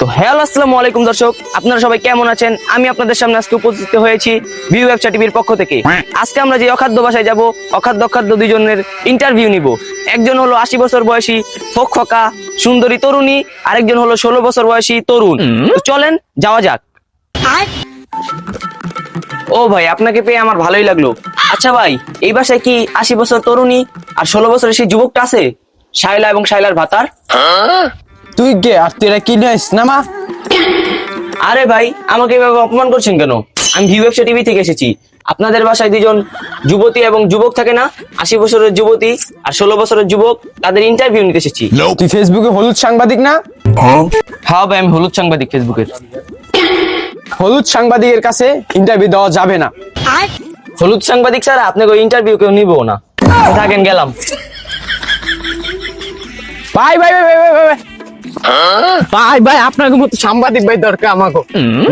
তো হ্যালো আসসালামু আলাইকুম দর্শক, আপনারা সবাই কেমন আছেন? আমি আপনাদের সামনে আজকে উপস্থিত হয়েছি ভিউ ব্যবসা টিভির পক্ষ থেকে। আজকে আমরা যে অখাদ্য ভাষায় যাব, অখাদ্য দুইজনের ইন্টারভিউ নিব। একজন হলো 80 বছর বয়সী ফোকফকা সুন্দরী তরুণী, আরেকজন হলো 16 বছর বয়সী তরুণ। তো চলেন যাওয়া যাক। ও ভাই, আপনাকে পেয়ে আমার ভালোই লাগলো। আচ্ছা ভাই, এই বাসায় কি 80 বছর তরুণী আর 16 বছরের সেই যুবকটা আছে? শাইলা এবং শাইলার ভাতার। তুই কে আর তুই কি নিস নামা? আরে ভাই, আমাকে এভাবে অপমান করছেন কেন? আমি ভিউ ব্যবসা টিভি থেকে এসেছি। আপনাদের বাসায় দুজন যুবতী এবং যুবক থাকে না, 80 বছরের যুবতী আর 16 বছরের যুবক, তাদের ইন্টারভিউ নিতে এসেছি। তুই ফেসবুকে হলুদ সাংবাদিক না? হ্যাঁ ভাই, আমি হলুদ সাংবাদিক ফেসবুকের। হলুদ সাংবাদিকের কাছে ইন্টারভিউ দেওয়া যাবে না। হলুদ সাংবাদিক স্যার, আপনাকে ইন্টারভিউ কেউ নিবো না। থাকেন, গেলাম। ভাই ভাই ভাই ভাই ভাই ভাই ভাই ভাই আপনার মতো সাংবাদিক ভাই দরকার আমাকে।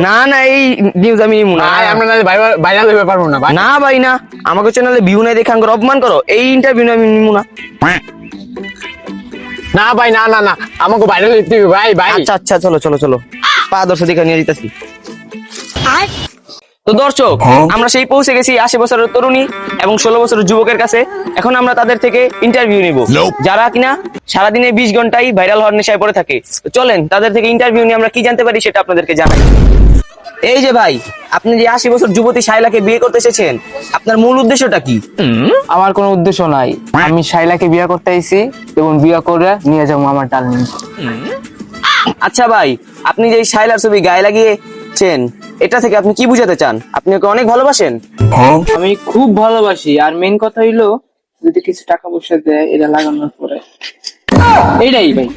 না না, এই নিউজ আমি নিবো না। ভাই আমরা ভাই ভাইরাল হতে পারবো না ভাই। না ভাই না, আমাকে চ্যানেলে ভিউ নাই দেখে আমাকে অপমান করো, এই ইন্টারভিউ আমি নিবো না। না ভাই না না না, আমাকে ভাইরাল হতে হবে ভাই ভাই। আচ্ছা আচ্ছা, চলো চলো চলো, পা দর্শক দেখে নিয়ে যেতেছি। তো দর্শক, আমরা সেই পৌঁছে গেছি 80 বছরের তরুণী এবং 16 বছরের যুবকের কাছে। এখন আমরা তাদের থেকে ইন্টারভিউ নিব, যারা কিনা সারাদিনে 20 ঘন্টাই ভাইরাল হওয়ার নেশায় পড়ে থাকে। তো চলেন তাদের থেকে ইন্টারভিউ নিয়ে আমরা কি জানতে পারি সেটা আপনাদেরকে জানাই। এই যে ভাই, আপনি যে 80 বছর যুবতী শাইলাকে বিয়ে করতে এসেছেন, আপনার মূল উদ্দেশ্যটা কি? আমার কোনো উদ্দেশ্য নাই, আমি শাইলাকে বিয়ে করতে আইছি এবং বিয়ে করে নিয়ে যাবো আমার ডার্লিং। আচ্ছা ভাই, আপনি যে শাইলার ছবি গায়ে লাগিয়েছেন, এটা থেকে আপনি কি বুঝাতে চান? আপনি ওকে অনেক ভালোবাসেন? আমি খুব ভালোবাসি, আর মেন কথা হইলো যদি কিছু টাকা পয়সা দেয় এটা লাগানোর পরে, এইটাই ভাই।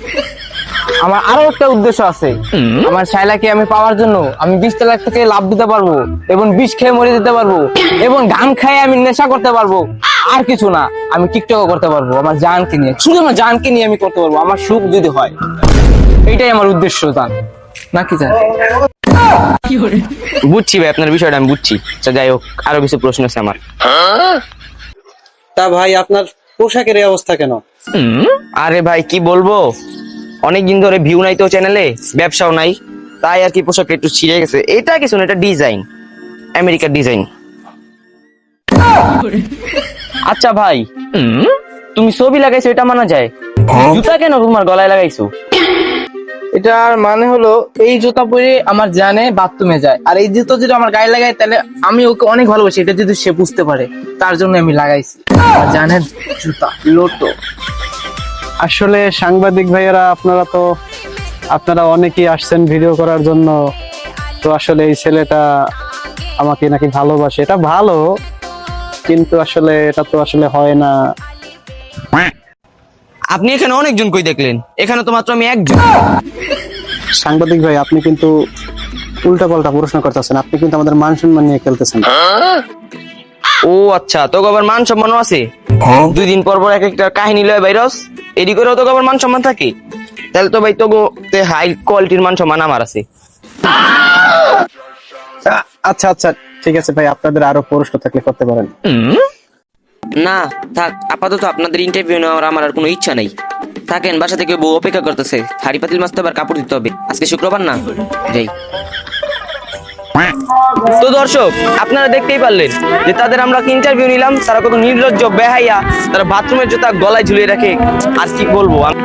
আমার আরো একটা উদ্দেশ্য আছে, আমার শাইলাকে আমি পাওয়ার জন্য আমি 20 লাখ থেকে লাভ দিতে পারবো এবং বিষ খেয়ে মরে দিতে পারবো এবং গান খায় আমি নেশা করতে পারবো। আর কিছু না, আমি টিকটকও করতে পারবো আমার জানকে নিয়ে, শুধু আমার জানকে নিয়ে আমি করতে পারবো, আমার সুখ যদি হয়। এইটাই আমার উদ্দেশ্য, জান নাকি জান? বুঝছি ভাই, আপনার বিষয়টা আমি বুঝছি। আচ্ছা যাই হোক, আরো কিছু প্রশ্ন আছে আমার। তা ভাই, আপনার পোশাকের এই অবস্থা কেন? আরে ভাই কি বলবো, অনেকদিন ধরে ভিউ নাই তো চ্যানেলে, ব্যবসাও নাই, তাই আর কি পোশাকটা একটু ছিঁড়ে গেছে। এটা কিছু না, এটা ডিজাইন, আমেরিকার ডিজাইন। আচ্ছা ভাই, তুমি ছবি লাগাইছো এটা মানা যায়, জুতা কেন তোমার গলায় লাগাইছো? এটার মানে হলো এই জুতা পরে আমার জানে বাথরুমে যায়, আর এই জুতো যদি আমার গায়ে লাগায় তাহলে আমি ওকে অনেক ভালোবাসি, এটা যদি সে বুঝতে পারে তার জন্য আমি লাগাইছি আমার জানের জুতা লোটো। আসলে সাংবাদিক ভাইয়েরা, আপনারা অনেকেই আসছেন ভিডিও করার জন্য। তো আসলে এই ছেলেটা আমাকে নাকি ভালোবাসে, এটা ভালো, কিন্তু আসলে এটা তো আসলে হয় না। আপনি এখানে অনেকজন কই দেখলেন? এখানে তো মাত্র আমি একজন। সাংবাদিক ভাই, আপনি কিন্তু উল্টা পাল্টা প্রশ্ন করতেছেন, আপনি কিন্তু আমাদের মান সম্মান নিয়ে খেলতেছেন। ও আচ্ছা, তোকে আবার মান সম্মানও আছে? 2 দিন পর পর এক একটা কাহিনী লয় ভাইরাস, এডি করেও তোকে আবার মান সম্মান থাকে? তাহলে তো ভাই তোকে হাই কোয়ালিটির মান সম্মান আমার আছে। আচ্ছা আচ্ছা, ঠিক আছে ভাই, আপনাদের আরো প্রশ্ন থাকলে করতে পারেন। না থাক, আপাতত আপনাদের ইন্টারভিউ নেওয়ার আমার আর কোনো ইচ্ছা নেই। থাকেন, বাসা থেকে বউ অপেক্ষা করতেছে, হাড়ি পাতিল মাছতে আবার কাপড় দিতে হবে, আজকে শুক্রবার না। যাই। তো দর্শক, আপনারা দেখতেই পারলেন যে তাদের আমরা ইন্টারভিউ নিলাম, তারা কত নির্লজ্জ বেহাইয়া, তারা বাথরুমের জুতা গলায় ঝুলিয়ে রাখে। আর কি বলবো আমি।